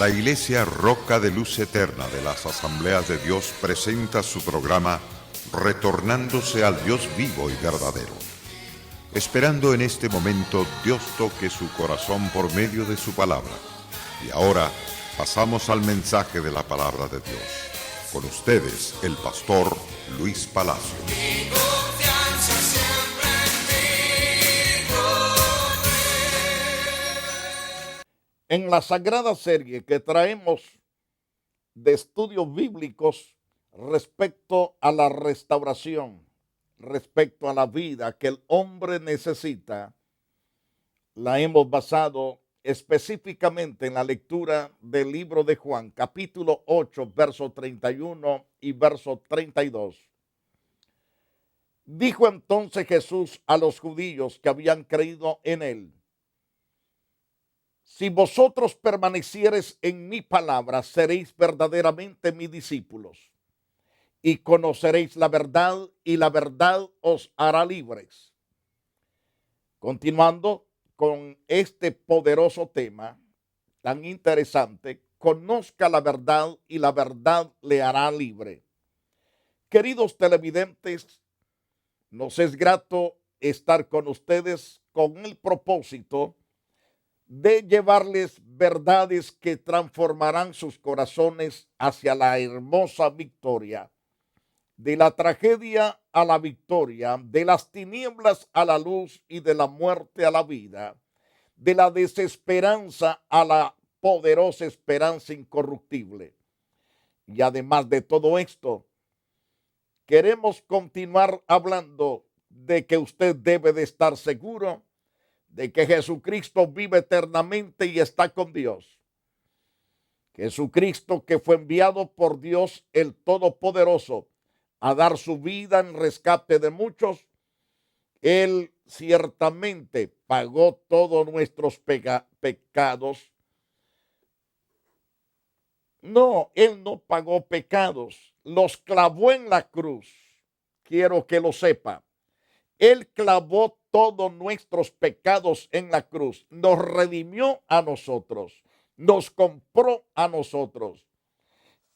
La Iglesia Roca de Luz Eterna de las Asambleas de Dios presenta su programa Retornándose al Dios vivo y verdadero. Esperando en este momento Dios toque su corazón por medio de su palabra. Y ahora pasamos al mensaje de la palabra de Dios. Con ustedes, el pastor Luis Palacio. En la sagrada serie que traemos de estudios bíblicos respecto a la restauración, respecto a la vida que el hombre necesita, la hemos basado específicamente en la lectura del libro de Juan, capítulo 8, verso 31 y verso 32. Dijo entonces Jesús a los judíos que habían creído en él: si vosotros permaneciereis en mi palabra, seréis verdaderamente mis discípulos, y conoceréis la verdad, y la verdad os hará libres. Continuando con este poderoso tema tan interesante, conozca la verdad y la verdad le hará libre. Queridos televidentes, nos es grato estar con ustedes con el propósito de llevarles verdades que transformarán sus corazones hacia la hermosa victoria. De la tragedia a la victoria, de las tinieblas a la luz y de la muerte a la vida, de la desesperanza a la poderosa esperanza incorruptible. Y además de todo esto, queremos continuar hablando de que usted debe de estar seguro de que Jesucristo vive eternamente y está con Dios. Jesucristo, que fue enviado por Dios el Todopoderoso a dar su vida en rescate de muchos, Él ciertamente pagó todos nuestros pecados. No, Él no pagó pecados, los clavó en la cruz. Quiero que lo sepa. Él clavó todos nuestros pecados en la cruz, nos redimió a nosotros, nos compró a nosotros.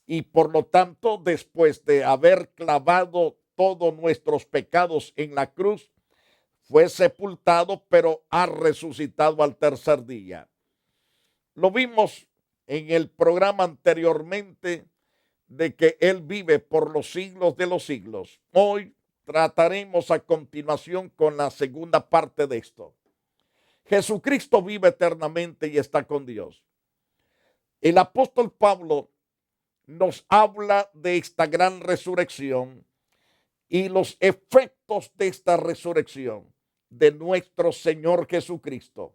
Y por lo tanto, después de haber clavado todos nuestros pecados en la cruz, fue sepultado, pero ha resucitado al tercer día. Lo vimos en el programa anteriormente de que Él vive por los siglos de los siglos. Hoy trataremos a continuación con la segunda parte de esto. Jesucristo vive eternamente y está con Dios. El apóstol Pablo nos habla de esta gran resurrección y los efectos de esta resurrección de nuestro Señor Jesucristo.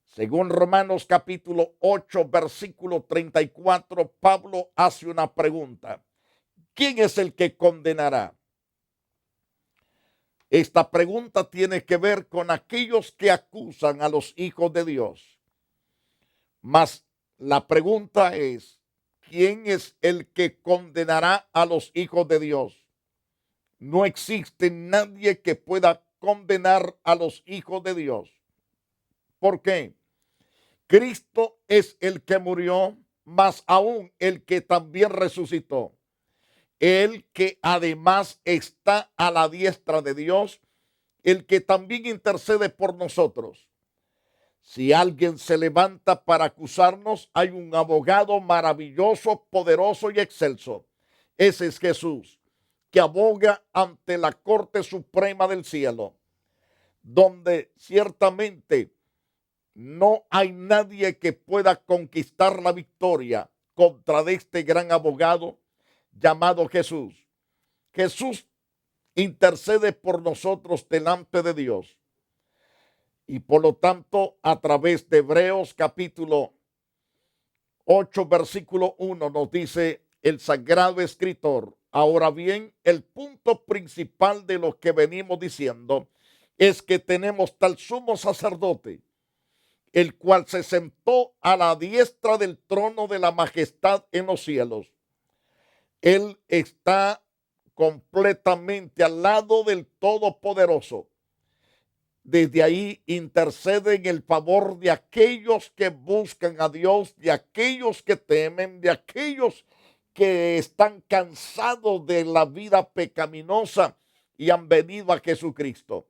Según Romanos capítulo 8, versículo 34, Pablo hace una pregunta: ¿quién es el que condenará? Esta pregunta tiene que ver con aquellos que acusan a los hijos de Dios. Mas la pregunta es: ¿quién es el que condenará a los hijos de Dios? No existe nadie que pueda condenar a los hijos de Dios. ¿Por qué? Cristo es el que murió, más aún el que también resucitó. El que además está a la diestra de Dios, el que también intercede por nosotros. Si alguien se levanta para acusarnos, hay un abogado maravilloso, poderoso y excelso. Ese es Jesús, que aboga ante la Corte Suprema del cielo, donde ciertamente no hay nadie que pueda conquistar la victoria contra este gran abogado llamado Jesús. Jesús intercede por nosotros delante de Dios. Y por lo tanto, a través de Hebreos capítulo 8, versículo 1, nos dice el sagrado escritor: ahora bien, el punto principal de lo que venimos diciendo es que tenemos tal sumo sacerdote, el cual se sentó a la diestra del trono de la majestad en los cielos. Él está completamente al lado del Todopoderoso. desde ahí intercede en el favor de aquellos que buscan a Dios, de aquellos que temen, de aquellos que están cansados de la vida pecaminosa y han venido a Jesucristo.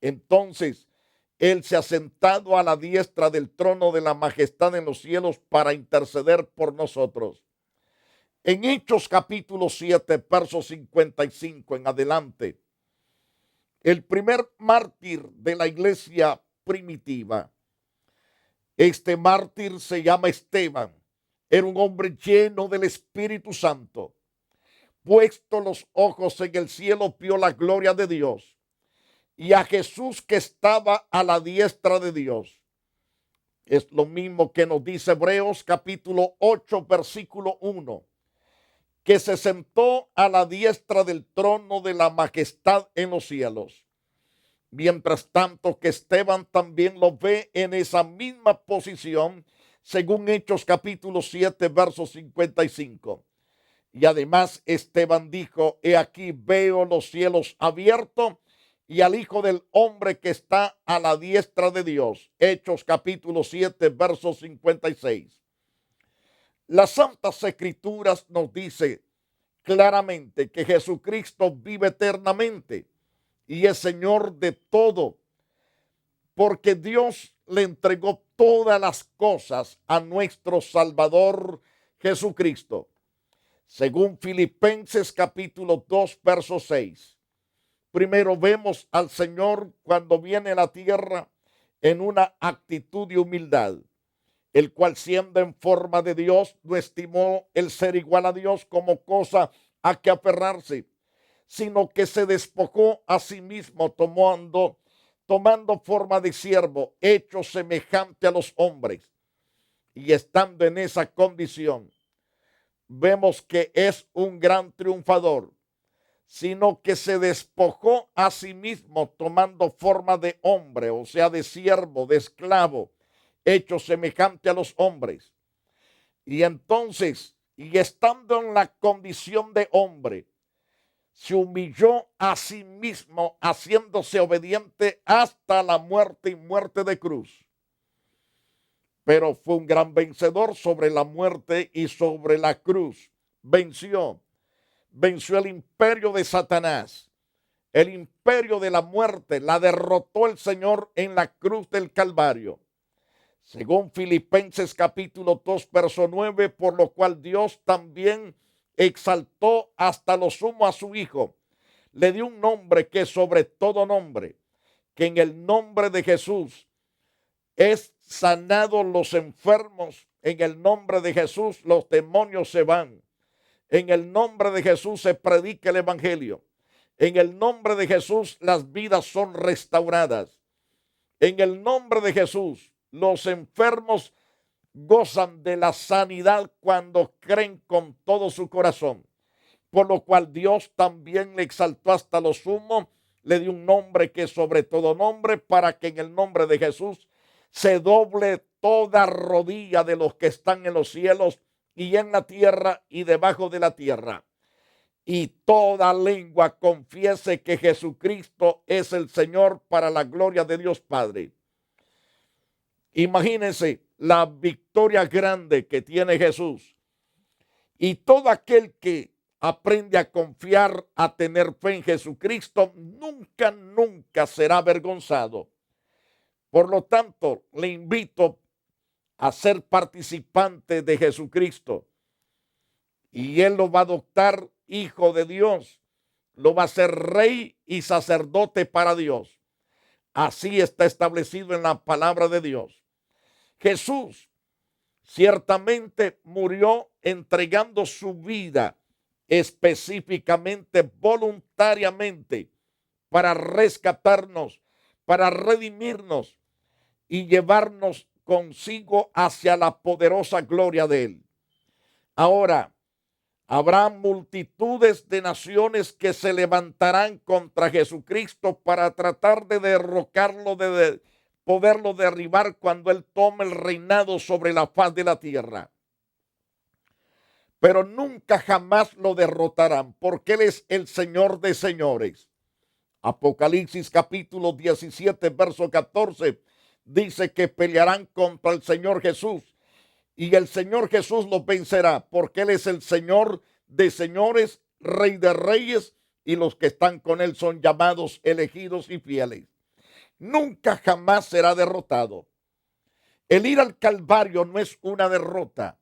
Entonces, Él se ha sentado a la diestra del trono de la majestad en los cielos para interceder por nosotros. En Hechos capítulo 7, verso 55 en adelante, el primer mártir de la iglesia primitiva, este mártir se llama Esteban, era un hombre lleno del Espíritu Santo. Puesto los ojos en el cielo, vio la gloria de Dios y a Jesús que estaba a la diestra de Dios. Es lo mismo que nos dice Hebreos capítulo 8, versículo 1, que se sentó a la diestra del trono de la majestad en los cielos. Mientras tanto que Esteban también lo ve en esa misma posición, según Hechos capítulo 7, verso 55. Y además Esteban dijo: he aquí veo los cielos abiertos y al Hijo del Hombre que está a la diestra de Dios. Hechos capítulo 7, verso 56. Las Santas Escrituras nos dice claramente que Jesucristo vive eternamente y es Señor de todo, porque Dios le entregó todas las cosas a nuestro Salvador Jesucristo. Según Filipenses capítulo 2, verso 6. Primero vemos al Señor cuando viene a la tierra en una actitud de humildad, el cual siendo en forma de Dios no estimó el ser igual a Dios como cosa a que aferrarse, sino que se despojó a sí mismo tomando forma de siervo, hecho semejante a los hombres. Y estando en esa condición, vemos que es un gran triunfador, sino que se despojó a sí mismo tomando forma de hombre, o sea, de siervo, de esclavo, hecho semejante a los hombres. Y entonces, y estando en la condición de hombre, se humilló a sí mismo, haciéndose obediente hasta la muerte y muerte de cruz. Pero fue un gran vencedor sobre la muerte y sobre la cruz. Venció el imperio de Satanás, el imperio de la muerte, la derrotó el Señor en la cruz del Calvario. Según Filipenses capítulo 2, verso 9, por lo cual Dios también exaltó hasta lo sumo a su Hijo, le dio un nombre que es sobre todo nombre, que en el nombre de Jesús es sanado los enfermos, en el nombre de Jesús los demonios se van, en el nombre de Jesús se predica el evangelio, en el nombre de Jesús las vidas son restauradas, en el nombre de Jesús los enfermos gozan de la sanidad cuando creen con todo su corazón. Por lo cual Dios también le exaltó hasta lo sumo, le dio un nombre que es sobre todo nombre, para que en el nombre de Jesús se doble toda rodilla de los que están en los cielos y en la tierra y debajo de la tierra. Y toda lengua confiese que Jesucristo es el Señor, para la gloria de Dios Padre. Imagínense la victoria grande que tiene Jesús. Y todo aquel que aprende a confiar, a tener fe en Jesucristo, nunca será avergonzado. Por lo tanto, le invito a ser participante de Jesucristo. Y Él lo va a adoptar hijo de Dios. Lo va a hacer rey y sacerdote para Dios. Así está establecido en la palabra de Dios. Jesús ciertamente murió entregando su vida específicamente, voluntariamente, para rescatarnos, para redimirnos y llevarnos consigo hacia la poderosa gloria de Él. Ahora, habrá multitudes de naciones que se levantarán contra Jesucristo para tratar de derrocarlo, de poderlo derribar cuando Él tome el reinado sobre la faz de la tierra. Pero nunca jamás lo derrotarán, porque Él es el Señor de señores. Apocalipsis capítulo 17, verso 14, dice que pelearán contra el Señor Jesús y el Señor Jesús los vencerá, porque Él es el Señor de señores, Rey de reyes, y los que están con Él son llamados, elegidos y fieles. Nunca jamás será derrotado. El ir al Calvario no es una derrota,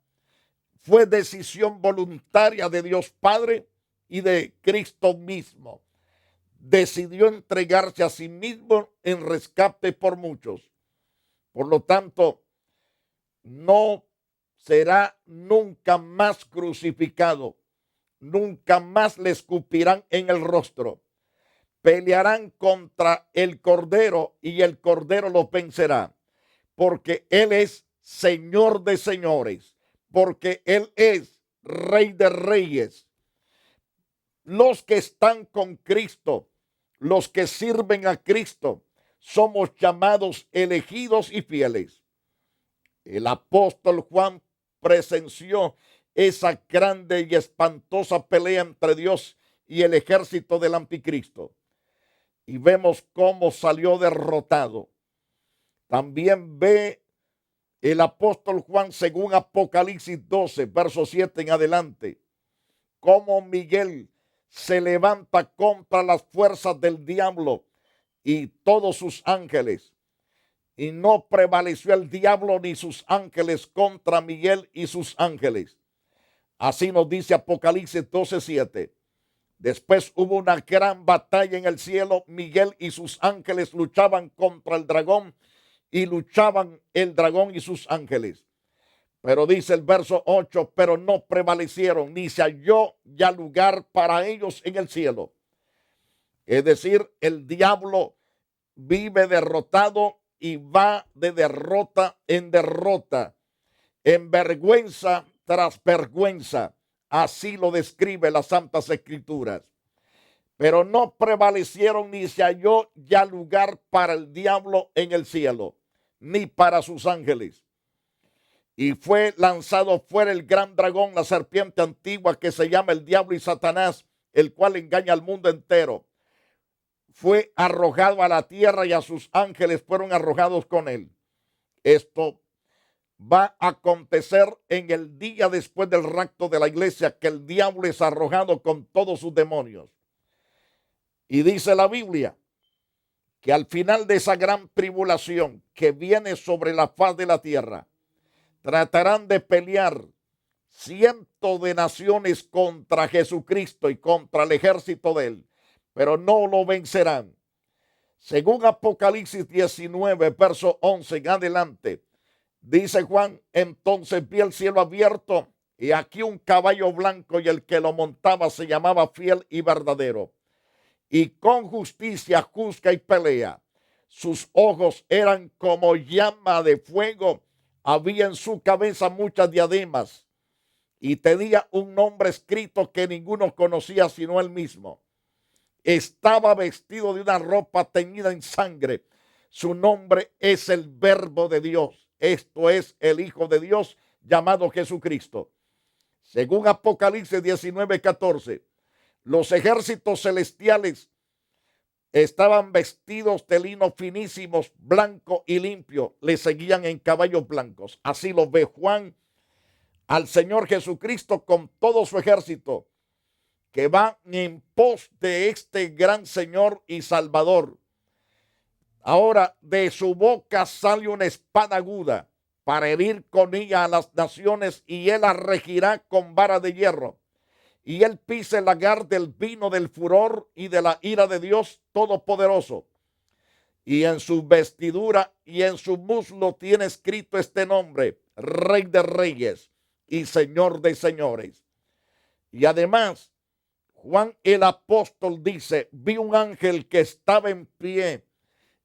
fue decisión voluntaria de Dios Padre y de Cristo mismo. Decidió entregarse a sí mismo en rescate por muchos. Por lo tanto, no será nunca más crucificado, nunca más le escupirán en el rostro. Pelearán contra el Cordero y el Cordero los vencerá, porque Él es Señor de señores, porque Él es Rey de reyes. Los que están con Cristo, los que sirven a Cristo, somos llamados elegidos y fieles. El apóstol Juan presenció esa grande y espantosa pelea entre Dios y el ejército del anticristo. Y vemos cómo salió derrotado. También ve el apóstol Juan, según Apocalipsis 12, verso 7 en adelante, cómo Miguel se levanta contra las fuerzas del diablo y todos sus ángeles. Y no prevaleció el diablo ni sus ángeles contra Miguel y sus ángeles. Así nos dice Apocalipsis 12:7. Después hubo una gran batalla en el cielo. Miguel y sus ángeles luchaban contra el dragón y luchaban el dragón y sus ángeles. Pero dice el verso 8, pero no prevalecieron, ni se halló ya lugar para ellos en el cielo. Es decir, el diablo vive derrotado y va de derrota en derrota, en vergüenza tras vergüenza. Así lo describe las Santas Escrituras. Pero no prevalecieron ni se halló ya lugar para el diablo en el cielo, ni para sus ángeles. Y fue lanzado fuera el gran dragón, la serpiente antigua que se llama el diablo y Satanás, el cual engaña al mundo entero. Fue arrojado a la tierra y a sus ángeles fueron arrojados con él. Esto va a acontecer en el día después del rapto de la iglesia, que el diablo es arrojado con todos sus demonios. Y dice la Biblia que al final de esa gran tribulación que viene sobre la faz de la tierra, tratarán de pelear cientos de naciones contra Jesucristo y contra el ejército de él, pero no lo vencerán. Según Apocalipsis 19, verso 11 en adelante, dice Juan, entonces vi el cielo abierto y aquí un caballo blanco y el que lo montaba se llamaba Fiel y Verdadero. Y con justicia juzga y pelea. Sus ojos eran como llama de fuego. Había en su cabeza muchas diademas y tenía un nombre escrito que ninguno conocía sino él mismo. Estaba vestido de una ropa teñida en sangre. Su nombre es el Verbo de Dios. Esto es el Hijo de Dios llamado Jesucristo. Según Apocalipsis 19:14, los ejércitos celestiales estaban vestidos de lino finísimos, blanco y limpio. Le seguían en caballos blancos. Así lo ve Juan al Señor Jesucristo con todo su ejército, que va en pos de este gran Señor y Salvador. Ahora de su boca sale una espada aguda para herir con ella a las naciones, y él las regirá con vara de hierro. Y él pisa el lagar del vino del furor y de la ira de Dios Todopoderoso. Y en su vestidura y en su muslo tiene escrito este nombre: Rey de Reyes y Señor de Señores. Y además, Juan el apóstol dice: vi un ángel que estaba en pie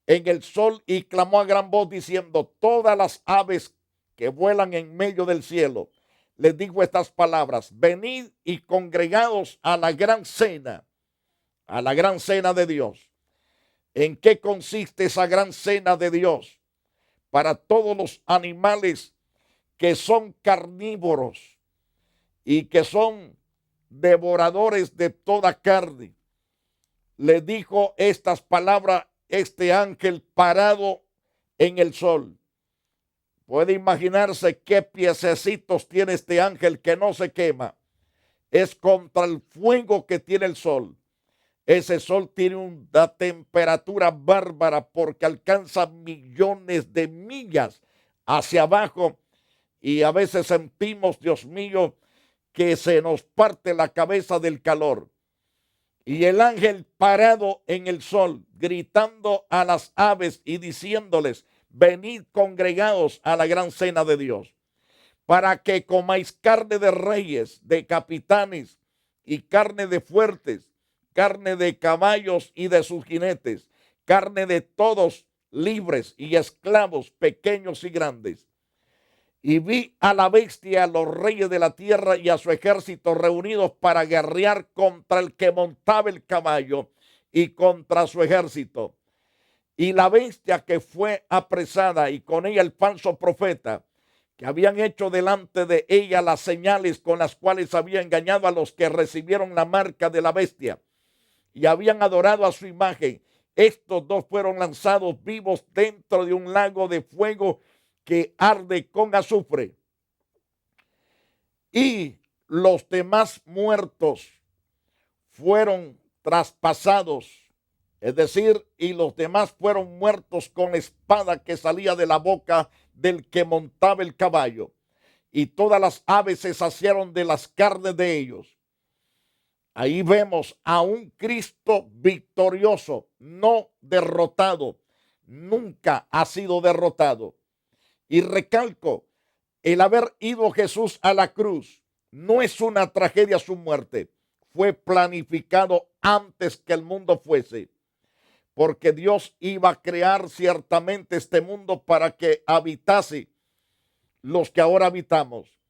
en el sol y clamó a gran voz diciendo: todas las aves que vuelan en medio del cielo, les digo estas palabras: venid y congregados a la gran cena de Dios. ¿En qué consiste esa gran cena de Dios? Para todos los animales que son carnívoros y que son devoradores de toda carne. le dijo estas palabras este ángel parado en el sol. Puede imaginarse qué piececitos tiene este ángel que no se quema. Es contra el fuego que tiene el sol. Ese sol tiene una temperatura bárbara porque alcanza millones de millas hacia abajo y a veces sentimos, Dios mío, que se nos parte la cabeza del calor. Y el ángel parado en el sol, gritando a las aves y diciéndoles: venid congregados a la gran cena de Dios, para que comáis carne de reyes, de capitanes, y carne de fuertes, carne de caballos y de sus jinetes, carne de todos libres y esclavos, pequeños y grandes. Y vi a la bestia, a los reyes de la tierra y a su ejército reunidos para guerrear contra el que montaba el caballo y contra su ejército. Y la bestia que fue apresada y con ella el falso profeta, que habían hecho delante de ella las señales con las cuales había engañado a los que recibieron la marca de la bestia y habían adorado a su imagen. Estos dos fueron lanzados vivos dentro de un lago de fuego que arde con azufre. Y los demás muertos fueron traspasados, es decir, y los demás fueron muertos con espada que salía de la boca del que montaba el caballo. Y todas las aves se saciaron de las carnes de ellos. Ahí vemos a un Cristo victorioso, no derrotado. Nunca ha sido derrotado. Y recalco, el haber ido Jesús a la cruz no es una tragedia su muerte. Fue planificado antes que el mundo fuese. Porque Dios iba a crear ciertamente este mundo para que habitase los que ahora habitamos.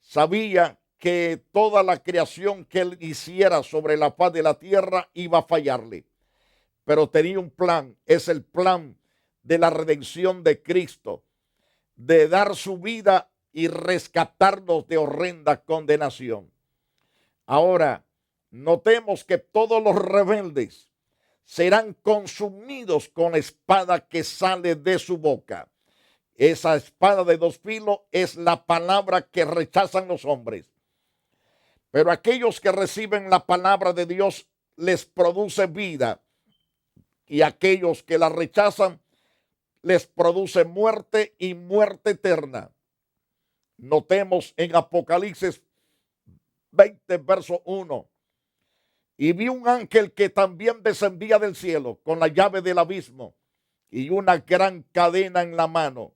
Sabía que toda la creación que él hiciera sobre la faz de la tierra iba a fallarle. Pero tenía un plan, es el plan de la redención de Cristo, de dar su vida y rescatarnos de horrenda condenación. Ahora, notemos que todos los rebeldes serán consumidos con la espada que sale de su boca. Esa espada de dos filos es la palabra que rechazan los hombres. Pero aquellos que reciben la palabra de Dios les produce vida. Y aquellos que la rechazan les produce muerte y muerte eterna. Notemos en Apocalipsis 20, verso 1. Y vi un ángel que también descendía del cielo con la llave del abismo y una gran cadena en la mano.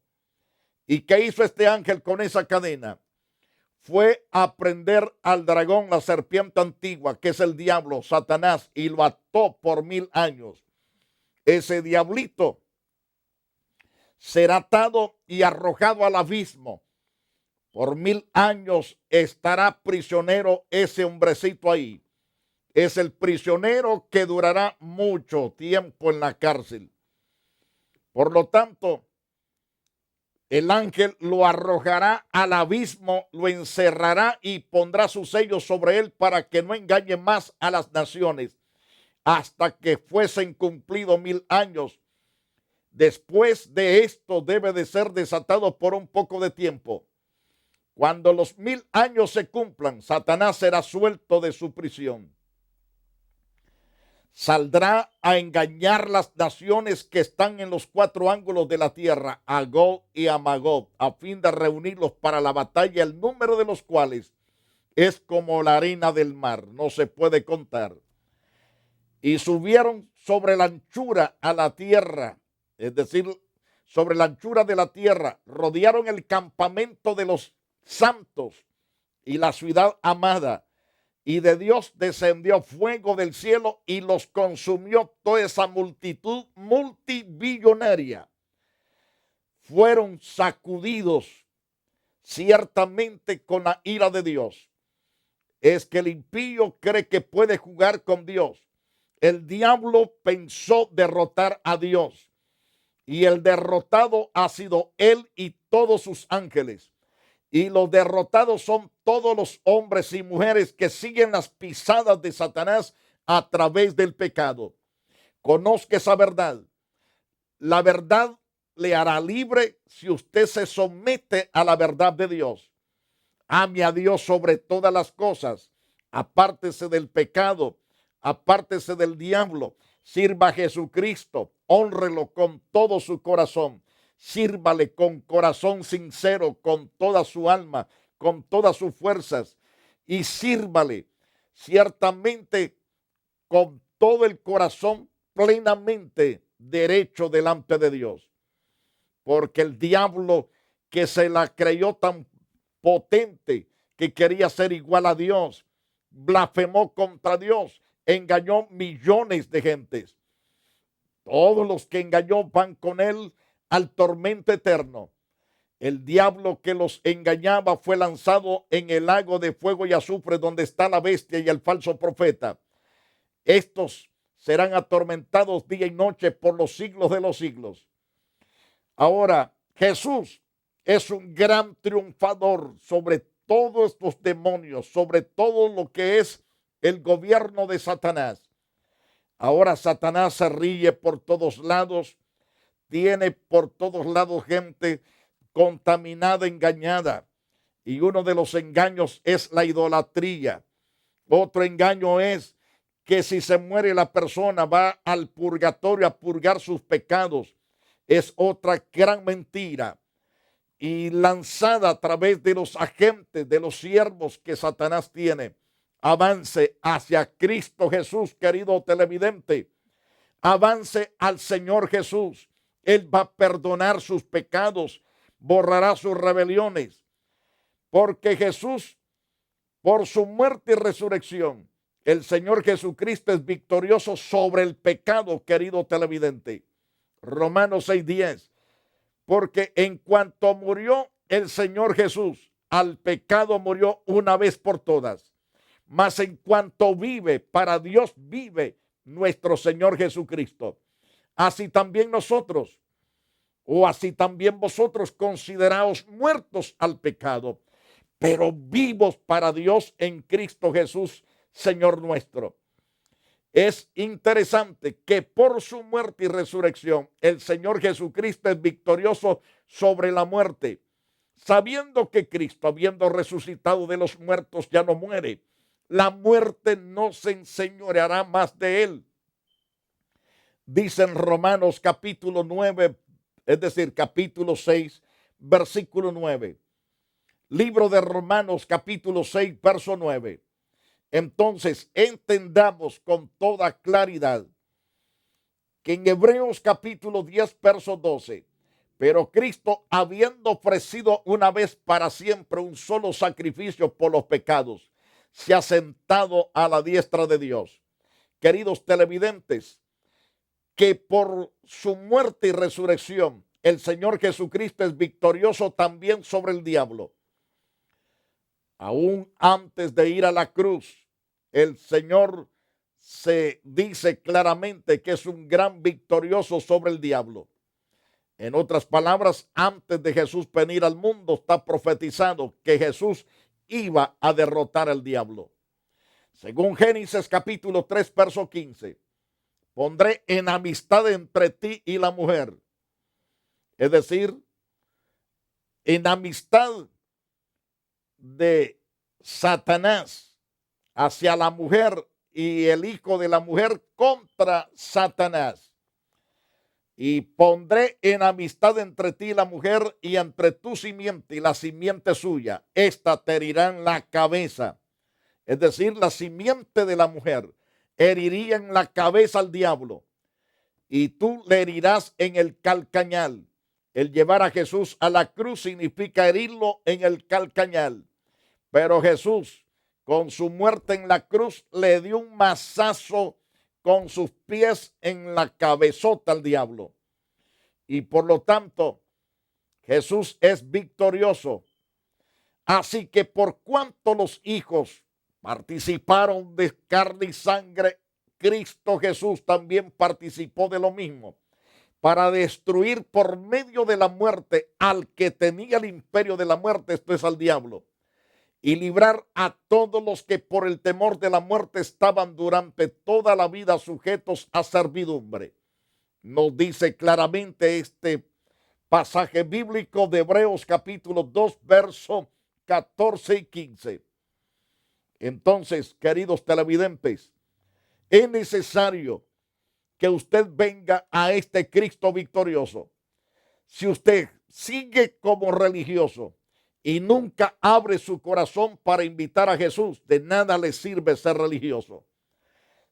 ¿Y qué hizo este ángel con esa cadena? Fue a prender al dragón, la serpiente antigua, que es el diablo, Satanás, y lo ató por 1000 años. Ese diablito será atado y arrojado al abismo. Por 1000 años estará prisionero ese hombrecito ahí. Es el prisionero que durará mucho tiempo en la cárcel. Por lo tanto, el ángel lo arrojará al abismo, lo encerrará y pondrá su sello sobre él para que no engañe más a las naciones hasta que fuesen cumplidos 1000 años. Después de esto debe de ser desatado por un poco de tiempo. Cuando los 1000 años se cumplan, Satanás será suelto de su prisión. Saldrá a engañar las naciones que están en los 4 ángulos de la tierra, a Gog y a Magog, a fin de reunirlos para la batalla, el número de los cuales es como la arena del mar, no se puede contar. Y subieron sobre la anchura a la tierra, es decir, sobre la anchura de la tierra, rodearon el campamento de los santos y la ciudad amada. Y de Dios descendió fuego del cielo y los consumió toda esa multitud multibillonaria. Fueron sacudidos ciertamente con la ira de Dios. Es que el impío cree que puede jugar con Dios. El diablo pensó derrotar a Dios. Y el derrotado ha sido él y todos sus ángeles. Y los derrotados son todos los hombres y mujeres que siguen las pisadas de Satanás a través del pecado. Conozca esa verdad. La verdad le hará libre si usted se somete a la verdad de Dios. Ame a Dios sobre todas las cosas. Apártese del pecado. Apártese del diablo. Sirva a Jesucristo. Hónrelo con todo su corazón. Sírvale con corazón sincero, con toda su alma, con todas sus fuerzas. Y sírvale ciertamente con todo el corazón, plenamente derecho delante de Dios. Porque el diablo, que se la creyó tan potente, que quería ser igual a Dios, blasfemó contra Dios, engañó millones de gentes. Todos los que engañó van con él al tormento eterno. El diablo que los engañaba fue lanzado en el lago de fuego y azufre, donde está la bestia y el falso profeta. Estos serán atormentados día y noche por los siglos de los siglos. Ahora, Jesús es un gran triunfador sobre todos estos demonios, sobre todo lo que es el gobierno de Satanás. Ahora Satanás se ríe por todos lados, tiene por todos lados gente contaminada, engañada. Y uno de los engaños es la idolatría. Otro engaño es que si se muere la persona va al purgatorio a purgar sus pecados. Es otra gran mentira y lanzada a través de los agentes, de los siervos que Satanás tiene. Avance hacia Cristo Jesús, querido televidente. Avance al Señor Jesús. Él va a perdonar sus pecados, borrará sus rebeliones. Porque Jesús, por su muerte y resurrección, el Señor Jesucristo es victorioso sobre el pecado, querido televidente. Romanos 6:10. Porque en cuanto murió el Señor Jesús, al pecado murió una vez por todas. Mas en cuanto vive, para Dios vive nuestro Señor Jesucristo. Así también nosotros, o así también vosotros, consideraos muertos al pecado, pero vivos para Dios en Cristo Jesús, Señor nuestro. Es interesante que por su muerte y resurrección, el Señor Jesucristo es victorioso sobre la muerte, sabiendo que Cristo, habiendo resucitado de los muertos, ya no muere. La muerte no se enseñoreará más de él. Dice en Romanos capítulo 9, es decir, capítulo 6, versículo 9. Libro de Romanos capítulo 6, verso 9. Entonces entendamos con toda claridad que en Hebreos capítulo 10, verso 12, pero Cristo, habiendo ofrecido una vez para siempre un solo sacrificio por los pecados, se ha sentado a la diestra de Dios. Queridos televidentes, que por su muerte y resurrección, el Señor Jesucristo es victorioso también sobre el diablo. Aún antes de ir a la cruz, el Señor se dice claramente que es un gran victorioso sobre el diablo. En otras palabras, antes de Jesús venir al mundo, está profetizado que Jesús iba a derrotar al diablo. Según Génesis capítulo 3, verso 15, pondré enemistad entre ti y la mujer. Es decir, enemistad de Satanás hacia la mujer y el hijo de la mujer contra Satanás. Y pondré enemistad entre ti y la mujer y entre tu simiente y la simiente suya. Esta te herirá en la cabeza. Es decir, la simiente de la mujer heriría en la cabeza al diablo y tú le herirás en el calcañal. El llevar a Jesús a la cruz significa herirlo en el calcañal. Pero Jesús, con su muerte en la cruz, le dio un mazazo con sus pies en la cabezota al diablo. Y por lo tanto, Jesús es victorioso. Así que por cuanto los hijos participaron de carne y sangre, Cristo Jesús también participó de lo mismo, para destruir por medio de la muerte al que tenía el imperio de la muerte, esto es al diablo, y librar a todos los que por el temor de la muerte estaban durante toda la vida sujetos a servidumbre. Nos dice claramente este pasaje bíblico de Hebreos capítulo 2, versos 14 y 15. Entonces, queridos televidentes, es necesario que usted venga a este Cristo victorioso. Si usted sigue como religioso y nunca abre su corazón para invitar a Jesús, de nada le sirve ser religioso.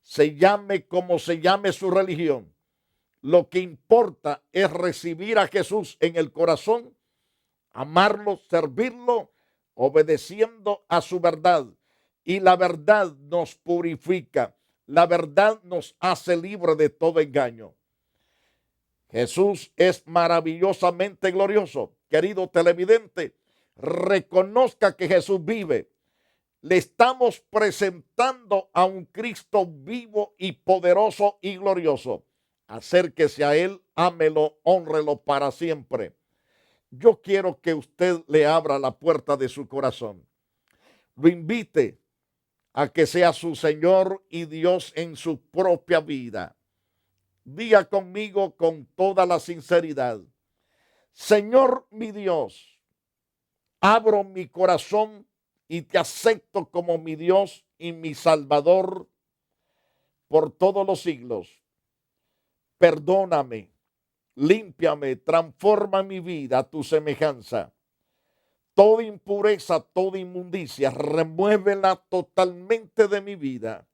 Se llame como se llame su religión. Lo que importa es recibir a Jesús en el corazón, amarlo, servirlo, obedeciendo a su verdad. Y la verdad nos purifica. La verdad nos hace libre de todo engaño. Jesús es maravillosamente glorioso. Querido televidente, reconozca que Jesús vive. Le estamos presentando a un Cristo vivo y poderoso y glorioso. Acérquese a Él, ámelo, hónrelo para siempre. Yo quiero que usted le abra la puerta de su corazón. Lo invite a que sea su Señor y Dios en su propia vida. Diga conmigo con toda la sinceridad: Señor mi Dios, abro mi corazón y te acepto como mi Dios y mi Salvador por todos los siglos. Perdóname, límpiame, transforma mi vida a tu semejanza. Toda impureza, toda inmundicia, remuévela totalmente de mi vida.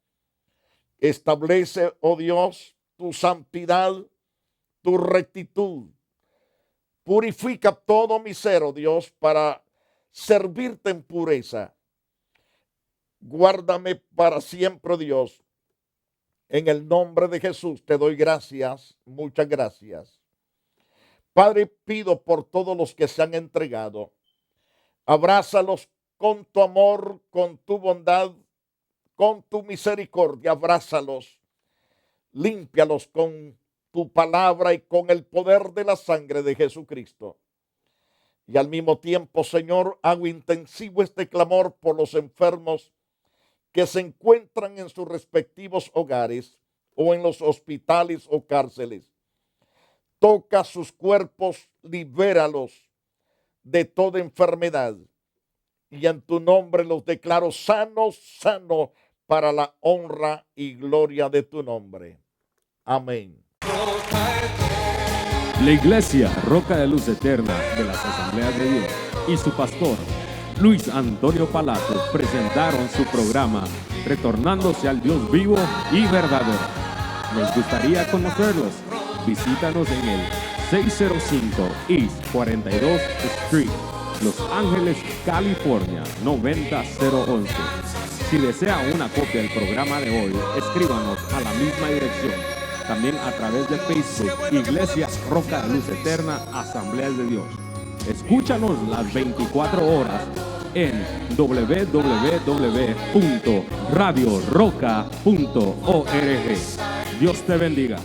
Establece, oh Dios, tu santidad, tu rectitud. Purifica todo mi ser, oh Dios, para servirte en pureza. Guárdame para siempre, oh Dios. En el nombre de Jesús te doy gracias, muchas gracias. Padre, pido por todos los que se han entregado. Abrázalos con tu amor, con tu bondad, con tu misericordia. Abrázalos, límpialos con tu palabra y con el poder de la sangre de Jesucristo. Y al mismo tiempo, Señor, hago intensivo este clamor por los enfermos que se encuentran en sus respectivos hogares o en los hospitales o cárceles. Toca sus cuerpos, libéralos de toda enfermedad. Y en tu nombre los declaro sanos, sanos, para la honra y gloria de tu nombre. Amén. La Iglesia Roca de Luz Eterna de las Asambleas de Dios y su pastor Luis Antonio Palacio presentaron su programa Retornándose al Dios vivo y verdadero. Nos gustaría conocerlos. Visítanos en el 605 East 42 Street, Los Ángeles, California 90011. Si desea una copia del programa de hoy, escríbanos a la misma dirección. También a través de Facebook, Iglesia Roca de Luz Eterna, Asambleas de Dios. Escúchanos las 24 horas en www.radioroca.org. Dios te bendiga.